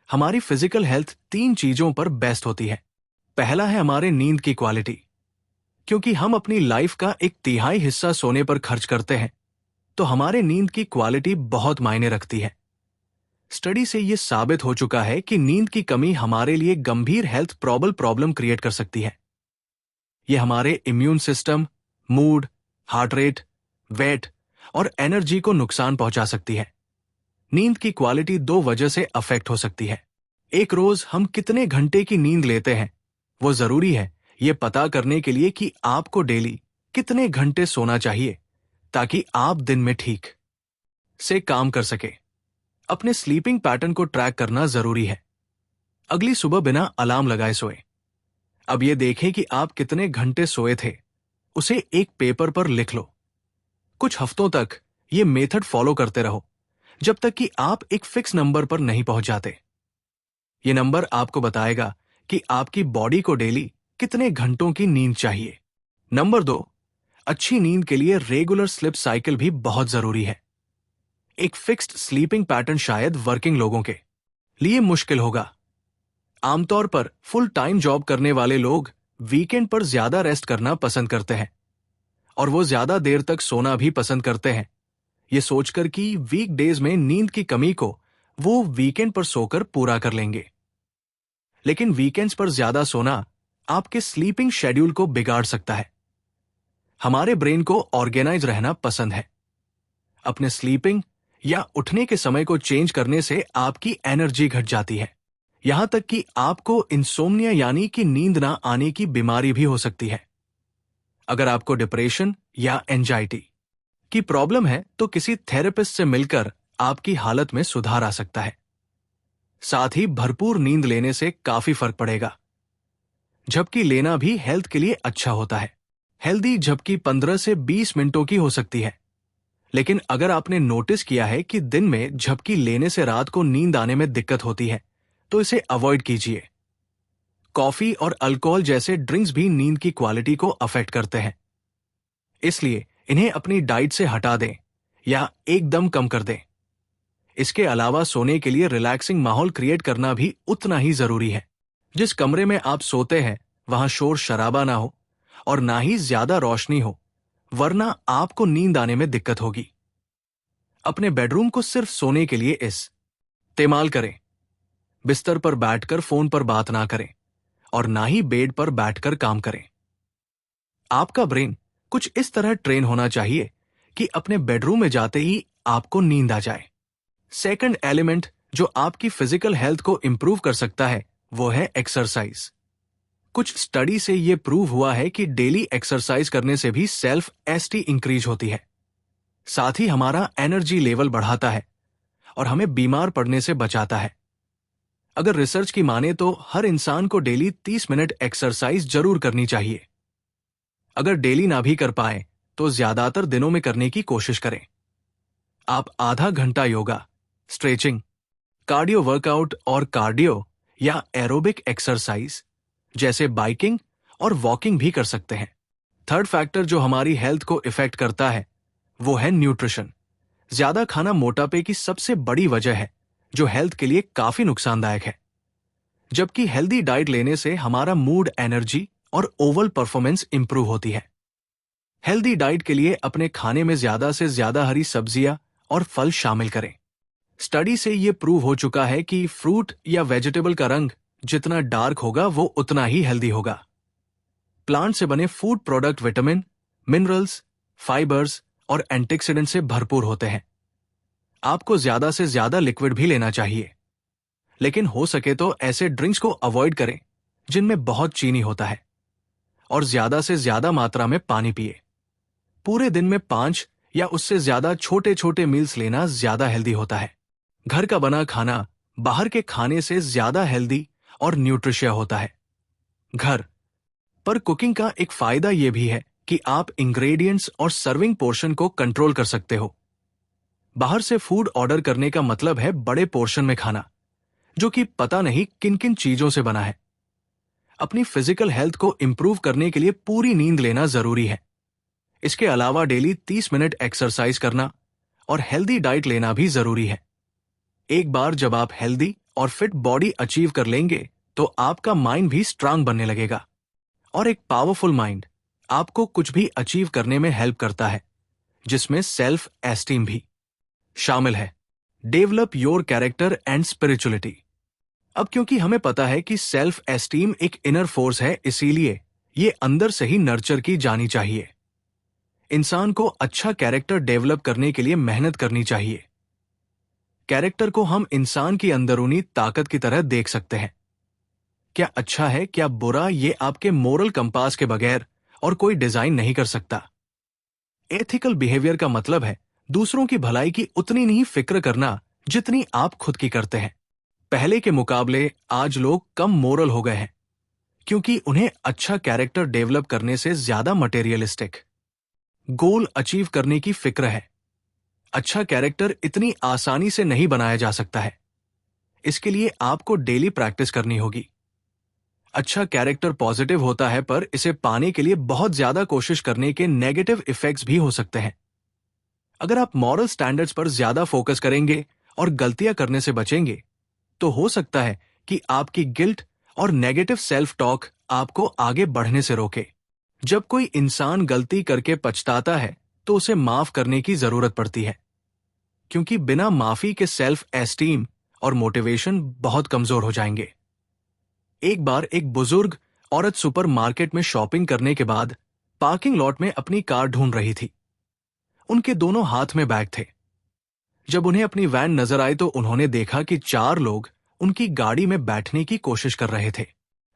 हमारी फिजिकल हेल्थ 3 चीजों पर बेस्ट होती है। पहला है हमारे नींद की क्वालिटी। क्योंकि हम अपनी लाइफ का 1/3 हिस्सा सोने पर खर्च करते हैं, तो हमारे नींद की क्वालिटी बहुत मायने रखती है। स्टडी से यह साबित हो चुका है कि नींद की कमी हमारे लिए गंभीर हेल्थ प्रॉब्लम क्रिएट कर सकती है। यह हमारे immune system, mood, heart rate, weight और एनर्जी को नुकसान पहुंचा सकती है। नींद की क्वालिटी 2 वजह से अफेक्ट हो सकती है। एक रोज हम कितने घंटे की नींद लेते हैं, वो जरूरी है यह पता करने के लिए कि आपको डेली कितने घंटे सोना चाहिए, ताकि आप दिन में ठीक से काम कर सके। अपने स्लीपिंग पैटर्न को ट्रैक करना जरूरी है। अगली सुबह बिना अलार्म लगाए सोए। अब यह देखें कि आप कितने घंटे सोए थे, उसे एक पेपर पर लिख लो। कुछ हफ्तों तक यह मेथड फॉलो करते रहो, जब तक कि आप एक फिक्स नंबर पर नहीं पहुंच जाते। यह नंबर आपको बताएगा कि आपकी बॉडी को डेली कितने घंटों की नींद चाहिए। नंबर 2, अच्छी नींद के लिए रेगुलर स्लीप साइकिल भी बहुत जरूरी है। एक फिक्स्ड स्लीपिंग पैटर्न शायद वर्किंग लोगों के लिए मुश्किल होगा। आमतौर पर फुल टाइम जॉब करने वाले लोग वीकेंड पर ज्यादा रेस्ट करना पसंद करते हैं और वो ज्यादा देर तक सोना भी पसंद करते हैं, ये सोचकर कि वीकडेज में नींद की कमी को वो वीकेंड पर सोकर पूरा कर लेंगे। लेकिन वीकेंड्स पर ज्यादा सोना आपके स्लीपिंग शेड्यूल को बिगाड़ सकता है। हमारे ब्रेन को ऑर्गेनाइज रहना पसंद है। अपने स्लीपिंग या उठने के समय को चेंज करने से आपकी एनर्जी घट जाती है। यहां तक कि आपको इंसोम्निया यानी कि नींद ना आने की बीमारी भी हो सकती है। अगर आपको डिप्रेशन या एंजाइटी कि प्रॉब्लम है तो किसी थेरेपिस्ट से मिलकर आपकी हालत में सुधार आ सकता है। साथ ही भरपूर नींद लेने से काफी फर्क पड़ेगा। झपकी लेना भी हेल्थ के लिए अच्छा होता है। हेल्दी झपकी 15 से 20 मिनटों की हो सकती है, लेकिन अगर आपने नोटिस किया है कि दिन में झपकी लेने से रात को नींद आने में दिक्कत होती है, तो इसे अवॉइड कीजिए। कॉफी और अल्कोहल जैसे ड्रिंक्स भी नींद की क्वालिटी को अफेक्ट करते हैं, इसलिए इन्हें अपनी डाइट से हटा दें या एकदम कम कर दें। इसके अलावा सोने के लिए रिलैक्सिंग माहौल क्रिएट करना भी उतना ही जरूरी है। जिस कमरे में आप सोते हैं वहां शोर शराबा ना हो और ना ही ज्यादा रोशनी हो, वरना आपको नींद आने में दिक्कत होगी। अपने बेडरूम को सिर्फ सोने के लिए इस्तेमाल करें। बिस्तर पर बैठकर फोन पर बात ना करें और ना ही बेड पर बैठकर काम करें। आपका ब्रेन कुछ इस तरह ट्रेन होना चाहिए कि अपने बेडरूम में जाते ही आपको नींद आ जाए। सेकंड एलिमेंट जो आपकी फिजिकल हेल्थ को इंप्रूव कर सकता है वो है एक्सरसाइज। कुछ स्टडी से यह प्रूव हुआ है कि डेली एक्सरसाइज करने से भी सेल्फ एस्टी इंक्रीज होती है। साथ ही हमारा एनर्जी लेवल बढ़ाता है और हमें बीमार पड़ने से बचाता है। अगर रिसर्च की माने तो हर इंसान को डेली 30 मिनट एक्सरसाइज जरूर करनी चाहिए। अगर डेली ना भी कर पाए तो ज्यादातर दिनों में करने की कोशिश करें। आप आधा घंटा योगा, स्ट्रेचिंग, कार्डियो वर्कआउट और कार्डियो या एरोबिक एक्सरसाइज जैसे बाइकिंग और वॉकिंग भी कर सकते हैं। थर्ड फैक्टर जो हमारी हेल्थ को इफेक्ट करता है वो है न्यूट्रिशन। ज्यादा खाना मोटापे की सबसे बड़ी वजह है, जो हेल्थ के लिए काफी नुकसानदायक है। जबकि हेल्दी डाइट लेने से हमारा मूड, एनर्जी और ओवरऑल परफॉर्मेंस इंप्रूव होती है। हेल्दी डाइट के लिए अपने खाने में ज्यादा से ज्यादा हरी सब्जियां और फल शामिल करें। स्टडी से यह प्रूव हो चुका है कि फ्रूट या वेजिटेबल का रंग जितना डार्क होगा वो उतना ही हेल्दी होगा। प्लांट से बने food product vitamin, minerals, fibres और एंटीऑक्सीडेंट से भरपूर होते हैं। आपको ज्यादा से ज्यादा लिक्विड भी लेना चाहिए, लेकिन हो सके तो ऐसे ड्रिंक्स को अवॉइड करें जिनमें बहुत चीनी होता है, और ज्यादा से ज्यादा मात्रा में पानी पिए। पूरे दिन में 5 या उससे ज्यादा छोटे छोटे मील्स लेना ज्यादा हेल्दी होता है। घर का बना खाना बाहर के खाने से ज्यादा हेल्दी और न्यूट्रिशियस होता है। घर पर कुकिंग का एक फायदा यह भी है कि आप इंग्रेडिएंट्स और सर्विंग पोर्शन को कंट्रोल कर सकते हो। बाहर से फूड ऑर्डर करने का मतलब है बड़े पोर्शन में खाना, जो कि पता नहीं किन किन चीजों से बना है। अपनी फिजिकल हेल्थ को इंप्रूव करने के लिए पूरी नींद लेना जरूरी है। इसके अलावा डेली 30 मिनट एक्सरसाइज करना और हेल्दी डाइट लेना भी जरूरी है। एक बार जब आप हेल्दी और फिट बॉडी अचीव कर लेंगे तो आपका माइंड भी स्ट्रांग बनने लगेगा, और एक पावरफुल माइंड आपको कुछ भी अचीव करने में हेल्प करता है, जिसमें सेल्फ एस्टीम भी शामिल है। Develop your character and spirituality. अब क्योंकि हमें पता है कि सेल्फ एस्टीम एक इनर फोर्स है, इसीलिए ये अंदर से ही नर्चर की जानी चाहिए। इंसान को अच्छा कैरेक्टर डेवलप करने के लिए मेहनत करनी चाहिए। कैरेक्टर को हम इंसान की अंदरूनी ताकत की तरह देख सकते हैं। क्या अच्छा है, क्या बुरा, ये आपके मोरल कंपास के बगैर और कोई डिजाइन नहीं कर सकता। एथिकल बिहेवियर का मतलब है दूसरों की भलाई की उतनी नहीं फिक्र करना जितनी आप खुद की करते हैं। पहले के मुकाबले आज लोग कम मोरल हो गए हैं, क्योंकि उन्हें अच्छा कैरेक्टर डेवलप करने से ज्यादा मटेरियलिस्टिक गोल अचीव करने की फिक्र है। अच्छा कैरेक्टर इतनी आसानी से नहीं बनाया जा सकता है, इसके लिए आपको डेली प्रैक्टिस करनी होगी। अच्छा कैरेक्टर पॉजिटिव होता है, पर इसे पाने के लिए बहुत ज्यादा कोशिश करने के नेगेटिव इफेक्ट्स भी हो सकते हैं। अगर आप मॉरल स्टैंडर्ड्स पर ज्यादा फोकस करेंगे और गलतियां करने से बचेंगे, तो हो सकता है कि आपकी गिल्ट और नेगेटिव सेल्फ टॉक आपको आगे बढ़ने से रोके। जब कोई इंसान गलती करके पछताता है तो उसे माफ करने की जरूरत पड़ती है, क्योंकि बिना माफी के सेल्फ एस्टीम और मोटिवेशन बहुत कमजोर हो जाएंगे। एक बार एक बुजुर्ग औरत सुपरमार्केट में शॉपिंग करने के बाद पार्किंग लॉट में अपनी कार ढूंढ रही थी। उनके दोनों हाथ में बैग थे। जब उन्हें अपनी वैन नजर आई तो उन्होंने देखा कि 4 लोग उनकी गाड़ी में बैठने की कोशिश कर रहे थे।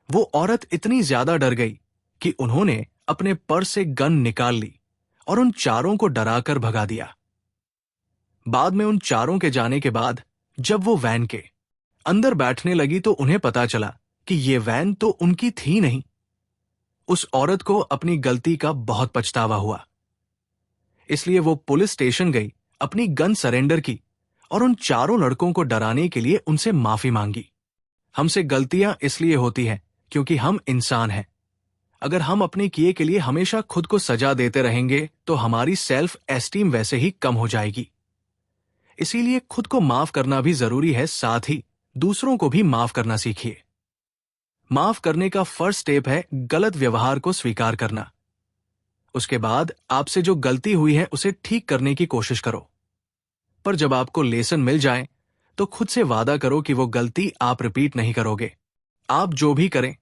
वो औरत इतनी ज्यादा डर गई कि उन्होंने अपने पर्स से गन निकाल ली और उन चारों को डराकर भगा दिया। बाद में उन चारों के जाने के बाद जब वो वैन के अंदर बैठने लगी तो उन्हें पता चला कि ये वैन तो उनकी थी नहीं। उस औरत को अपनी गलती का बहुत पछतावा हुआ, इसलिए वो पुलिस स्टेशन गई, अपनी गन सरेंडर की और उन चारों लड़कों को डराने के लिए उनसे माफी मांगी। हमसे गलतियां इसलिए होती हैं क्योंकि हम इंसान हैं। अगर हम अपने किए के लिए हमेशा खुद को सजा देते रहेंगे तो हमारी सेल्फ एस्टीम वैसे ही कम हो जाएगी। इसीलिए खुद को माफ करना भी जरूरी है, साथ ही दूसरों को भी माफ करना सीखिए। माफ करने का फर्स्ट स्टेप है गलत व्यवहार को स्वीकार करना। उसके बाद आपसे जो गलती हुई है उसे ठीक करने की कोशिश करो। पर जब आपको लेसन मिल जाए तो खुद से वादा करो कि वो गलती आप रिपीट नहीं करोगे। आप जो भी करें,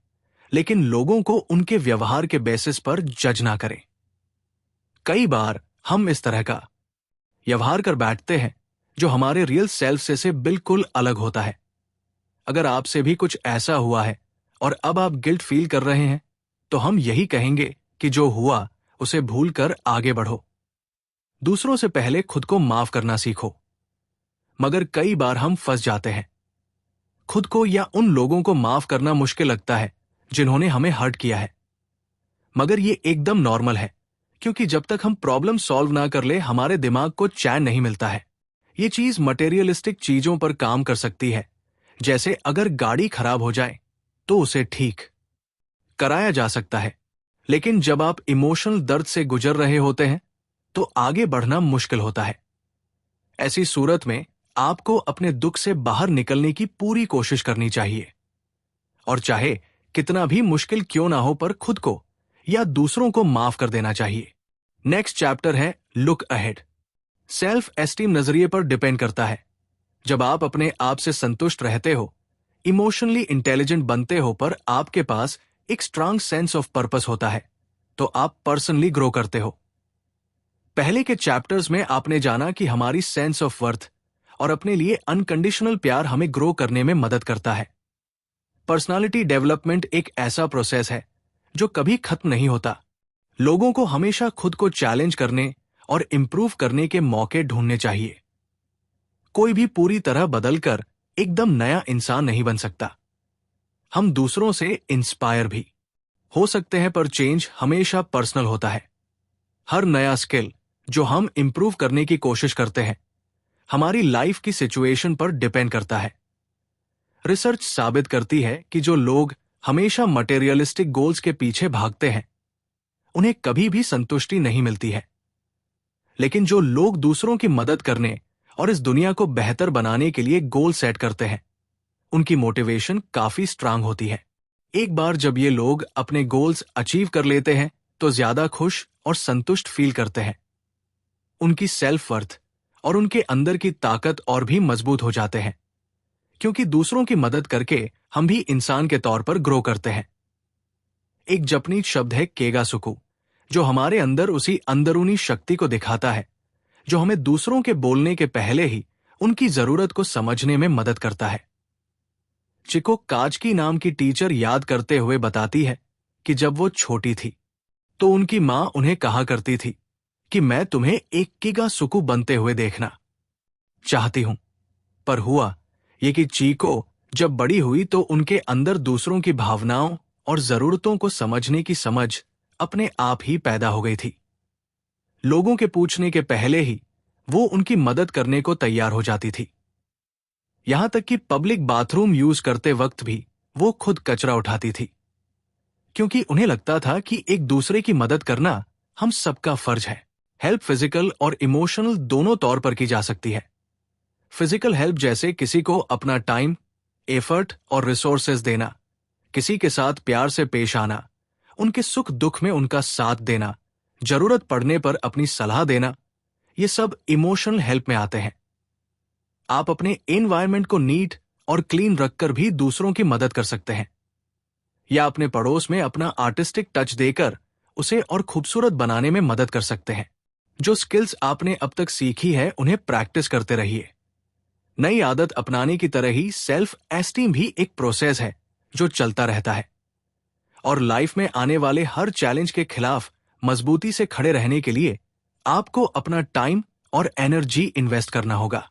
लेकिन लोगों को उनके व्यवहार के बेसिस पर जज ना करें। कई बार हम इस तरह का व्यवहार कर बैठते हैं जो हमारे रियल सेल्फ से बिल्कुल अलग होता है। अगर आपसे भी कुछ ऐसा हुआ है और अब आप गिल्ट फील कर रहे हैं, तो हम यही कहेंगे कि जो हुआ उसे भूलकर आगे बढ़ो। दूसरों से पहले खुद को माफ करना सीखो। मगर कई बार हम फंस जाते हैं। खुद को या उन लोगों को माफ करना मुश्किल लगता है जिन्होंने हमें हर्ट किया है। मगर ये एकदम नॉर्मल है, क्योंकि जब तक हम प्रॉब्लम सॉल्व ना कर ले हमारे दिमाग को चैन नहीं मिलता है। ये चीज मटेरियलिस्टिक चीजों पर काम कर सकती है, जैसे अगर गाड़ी खराब हो जाए तो उसे ठीक कराया जा सकता है, लेकिन जब आप इमोशनल दर्द से गुजर रहे होते हैं तो आगे बढ़ना मुश्किल होता है। ऐसी सूरत में आपको अपने दुख से बाहर निकलने की पूरी कोशिश करनी चाहिए, और चाहे कितना भी मुश्किल क्यों ना हो पर खुद को या दूसरों को माफ कर देना चाहिए। नेक्स्ट चैप्टर है लुक अहेड। सेल्फ एस्टीम नजरिए पर डिपेंड करता है। जब आप अपने आप से संतुष्ट रहते हो, इमोशनली इंटेलिजेंट बनते हो, पर आपके पास एक स्ट्रांग सेंस ऑफ पर्पस होता है, तो आप पर्सनली ग्रो करते हो। पहले के चैप्टर्स में आपने जाना कि हमारी सेंस ऑफ वर्थ और अपने लिए अनकंडीशनल प्यार हमें ग्रो करने में मदद करता है। पर्सनालिटी डेवलपमेंट एक ऐसा प्रोसेस है जो कभी खत्म नहीं होता। लोगों को हमेशा खुद को चैलेंज करने और इंप्रूव करने के मौके ढूंढने चाहिए। कोई भी पूरी तरह बदलकर एकदम नया इंसान नहीं बन सकता। हम दूसरों से इंस्पायर भी हो सकते हैं, पर चेंज हमेशा पर्सनल होता है। हर नया स्किल जो हम इंप्रूव करने की कोशिश करते हैं हमारी लाइफ की सिचुएशन पर डिपेंड करता है। रिसर्च साबित करती है कि जो लोग हमेशा मटेरियलिस्टिक गोल्स के पीछे भागते हैं उन्हें कभी भी संतुष्टि नहीं मिलती है। लेकिन जो लोग दूसरों की मदद करने और इस दुनिया को बेहतर बनाने के लिए गोल सेट करते हैं उनकी मोटिवेशन काफी स्ट्रांग होती है। एक बार जब ये लोग अपने गोल्स अचीव कर लेते हैं तो ज्यादा खुश और संतुष्ट फील करते हैं। उनकी सेल्फ वर्थ और उनके अंदर की ताकत और भी मजबूत हो जाते हैं, क्योंकि दूसरों की मदद करके हम भी इंसान के तौर पर ग्रो करते हैं। एक जापानीज शब्द है केगासुकु, जो हमारे अंदर उसी अंदरूनी शक्ति को दिखाता है जो हमें दूसरों के बोलने के पहले ही उनकी जरूरत को समझने में मदद करता है। चिको काजकी नाम की टीचर याद करते हुए बताती है कि जब वो छोटी थी तो उनकी मां उन्हें कहा करती थी कि मैं तुम्हें एक किगासुकु बनते हुए देखना चाहती हूं। पर हुआ ये कि चीको जब बड़ी हुई तो उनके अंदर दूसरों की भावनाओं और जरूरतों को समझने की समझ अपने आप ही पैदा हो गई थी। लोगों के पूछने के पहले ही वो उनकी मदद करने को तैयार हो जाती थी। यहां तक कि पब्लिक बाथरूम यूज करते वक्त भी वो खुद कचरा उठाती थी, क्योंकि उन्हें लगता था कि एक दूसरे की मदद करना हम सबका फर्ज है। हेल्प फिजिकल और इमोशनल दोनों तौर पर की जा सकती है। फिजिकल हेल्प जैसे किसी को अपना टाइम, एफर्ट और रिसोर्सेज देना, किसी के साथ प्यार से पेश आना, उनके सुख दुख में उनका साथ देना, जरूरत पड़ने पर अपनी सलाह देना, ये सब इमोशनल हेल्प में आते हैं। आप अपने एनवायरनमेंट को नीट और क्लीन रखकर भी दूसरों की मदद कर सकते हैं, या अपने पड़ोस में अपना आर्टिस्टिक टच देकर उसे और खूबसूरत बनाने में मदद कर सकते हैं। जो स्किल्स आपने अब तक सीखी है उन्हें प्रैक्टिस करते रहिए। नई आदत अपनाने की तरह ही सेल्फ एस्टीम भी एक प्रोसेस है जो चलता रहता है, और लाइफ में आने वाले हर चैलेंज के खिलाफ मजबूती से खड़े रहने के लिए आपको अपना टाइम और एनर्जी इन्वेस्ट करना होगा।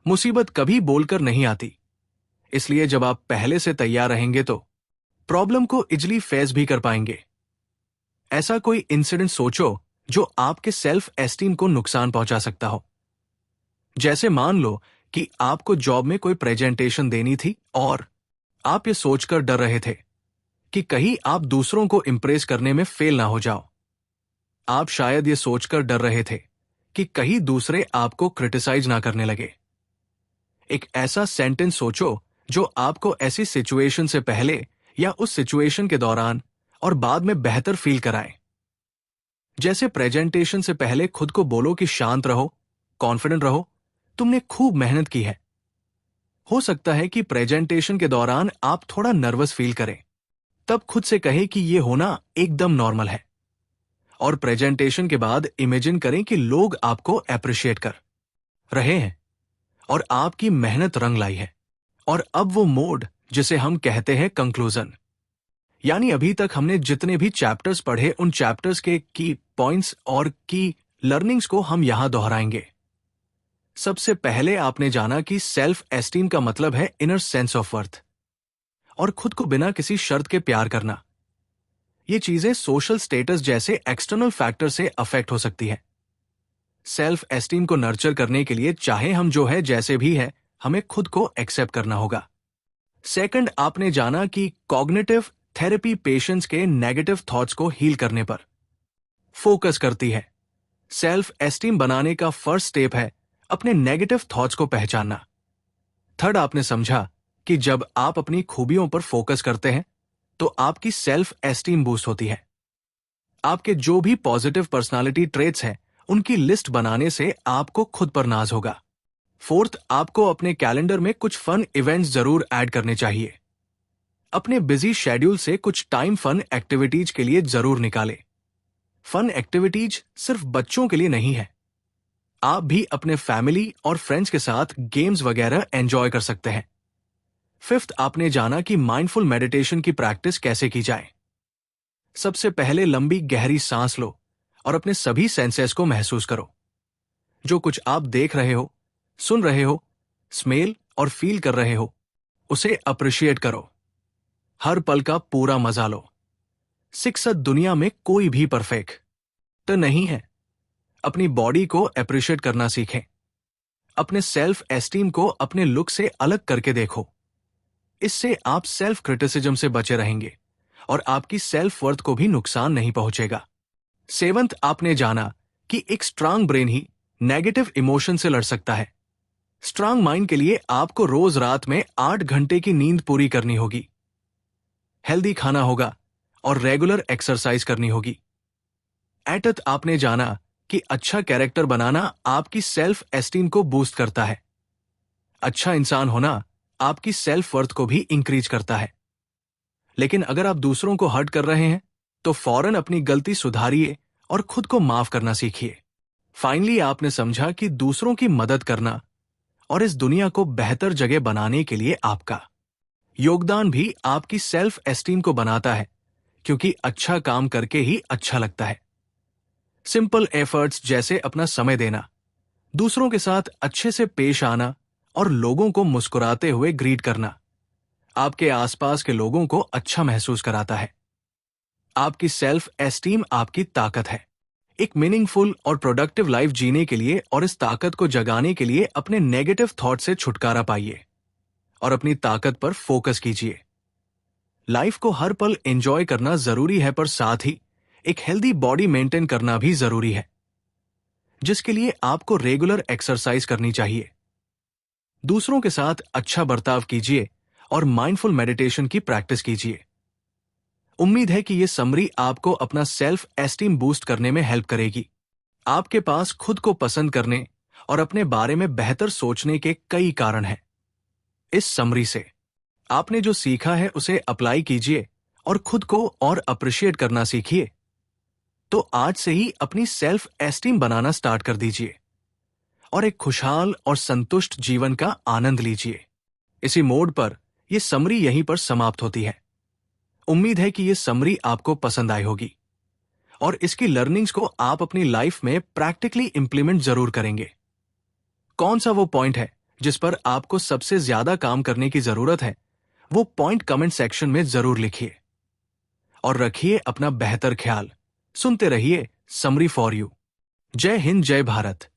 मुसीबत कभी बोलकर नहीं आती, इसलिए जब आप पहले से तैयार रहेंगे तो प्रॉब्लम को इजली फेस भी कर पाएंगे। ऐसा कोई इंसिडेंट सोचो जो आपके सेल्फ एस्टीम को नुकसान पहुंचा सकता हो। जैसे मान लो कि आपको जॉब में कोई प्रेजेंटेशन देनी थी और आप ये सोचकर डर रहे थे कि कहीं आप दूसरों को इंप्रेस करने में फेल ना हो जाओ। आप शायद ये सोचकर डर रहे थे कि कहीं दूसरे आपको क्रिटिसाइज ना करने लगे। एक ऐसा सेंटेंस सोचो जो आपको ऐसी सिचुएशन से पहले या उस सिचुएशन के दौरान और बाद में बेहतर फील कराए। जैसे प्रेजेंटेशन से पहले खुद को बोलो कि शांत रहो, कॉन्फिडेंट रहो, तुमने खूब मेहनत की है। हो सकता है कि प्रेजेंटेशन के दौरान आप थोड़ा नर्वस फील करें, तब खुद से कहे कि यह होना एकदम नॉर्मल है। और प्रेजेंटेशन के बाद इमेजिन करें कि लोग आपको अप्रिशिएट कर रहे हैं और आपकी मेहनत रंग लाई है। और अब वो मोड जिसे हम कहते हैं कंक्लूजन, यानी अभी तक हमने जितने भी चैप्टर्स पढ़े उन चैप्टर्स के की पॉइंट्स और की लर्निंग्स को हम यहां दोहराएंगे। सबसे पहले आपने जाना कि सेल्फ एस्टीम का मतलब है इनर सेंस ऑफ वर्थ और खुद को बिना किसी शर्त के प्यार करना। ये चीजें सोशल स्टेटस जैसे एक्सटर्नल फैक्टर से अफेक्ट हो सकती है। सेल्फ एस्टीम को नर्चर करने के लिए चाहे हम जो है जैसे भी है, हमें खुद को एक्सेप्ट करना होगा। सेकंड, आपने जाना कि कॉग्निटिव थेरेपी पेशेंट्स के नेगेटिव थॉट्स को हील करने पर फोकस करती है। सेल्फ एस्टीम बनाने का फर्स्ट स्टेप है अपने नेगेटिव थॉट्स को पहचानना। थर्ड, आपने समझा कि जब आप अपनी खूबियों पर फोकस करते हैं तो आपकी सेल्फ एस्टीम बूस्ट होती है। आपके जो भी पॉजिटिव पर्सनालिटी ट्रेट्स हैं उनकी लिस्ट बनाने से आपको खुद पर नाज होगा। फोर्थ, आपको अपने कैलेंडर में कुछ फन इवेंट्स जरूर ऐड करने चाहिए। अपने बिजी शेड्यूल से कुछ टाइम फन एक्टिविटीज के लिए जरूर निकालें। फन एक्टिविटीज सिर्फ बच्चों के लिए नहीं है, आप भी अपने फैमिली और फ्रेंड्स के साथ गेम्स वगैरह एंजॉय कर सकते हैं। फिफ्थ, आपने जाना कि माइंडफुल मेडिटेशन की प्रैक्टिस कैसे की जाए। सबसे पहले लंबी गहरी सांस लो और अपने सभी सेंसेस को महसूस करो। जो कुछ आप देख रहे हो, सुन रहे हो, स्मेल और फील कर रहे हो, उसे अप्रिशिएट करो। हर पल का पूरा मजा लो। शिक्षक, दुनिया में कोई भी परफेक्ट तो नहीं है। अपनी बॉडी को अप्रिशिएट करना सीखें। अपने सेल्फ एस्टीम को अपने लुक से अलग करके देखो। इससे आप सेल्फ क्रिटिसिज्म से बचे रहेंगे और आपकी सेल्फ वर्थ को भी नुकसान नहीं पहुंचेगा। सेवंथ, आपने जाना कि एक स्ट्रांग ब्रेन ही नेगेटिव इमोशन से लड़ सकता है। स्ट्रांग माइंड के लिए आपको रोज रात में 8 घंटे की नींद पूरी करनी होगी, हेल्दी खाना होगा और रेगुलर एक्सरसाइज करनी होगी। एटथ, आपने जाना कि अच्छा कैरेक्टर बनाना आपकी सेल्फ एस्टीम को बूस्ट करता है। अच्छा इंसान होना आपकी सेल्फ वर्थ को भी इंक्रीज करता है। लेकिन अगर आप दूसरों को हर्ट कर रहे हैं तो फौरन अपनी गलती सुधारिए और खुद को माफ करना सीखिए। फाइनली, आपने समझा कि दूसरों की मदद करना और इस दुनिया को बेहतर जगह बनाने के लिए आपका योगदान भी आपकी सेल्फ एस्टीम को बनाता है, क्योंकि अच्छा काम करके ही अच्छा लगता है। सिंपल एफर्ट्स जैसे अपना समय देना, दूसरों के साथ अच्छे से पेश आना और लोगों को मुस्कुराते हुए ग्रीट करना आपके आसपास के लोगों को अच्छा महसूस कराता है। आपकी सेल्फ एस्टीम आपकी ताकत है। एक मीनिंगफुल और प्रोडक्टिव लाइफ जीने के लिए और इस ताकत को जगाने के लिए अपने नेगेटिव थॉट से छुटकारा पाइए और अपनी ताकत पर फोकस कीजिए। लाइफ को हर पल एंजॉय करना जरूरी है, पर साथ ही एक हेल्दी बॉडी मेंटेन करना भी जरूरी है, जिसके लिए आपको रेगुलर एक्सरसाइज करनी चाहिए। दूसरों के साथ अच्छा बर्ताव कीजिए और माइंडफुल मेडिटेशन की प्रैक्टिस कीजिए। उम्मीद है कि यह समरी आपको अपना सेल्फ एस्टीम बूस्ट करने में हेल्प करेगी। आपके पास खुद को पसंद करने और अपने बारे में बेहतर सोचने के कई कारण हैं। इस समरी से आपने जो सीखा है उसे अप्लाई कीजिए और खुद को और अप्रिशिएट करना सीखिए। तो आज से ही अपनी सेल्फ एस्टीम बनाना स्टार्ट कर दीजिए और एक खुशहाल और संतुष्ट जीवन का आनंद लीजिए। इसी मोड पर यह समरी यहीं पर समाप्त होती है। उम्मीद है कि यह समरी आपको पसंद आई होगी और इसकी लर्निंग्स को आप अपनी लाइफ में प्रैक्टिकली इंप्लीमेंट जरूर करेंगे। कौन सा वो पॉइंट है जिस पर आपको सबसे ज्यादा काम करने की जरूरत है, वो पॉइंट कमेंट सेक्शन में जरूर लिखिए। और रखिए अपना बेहतर ख्याल। सुनते रहिए समरी फॉर यू। जय हिंद, जय भारत।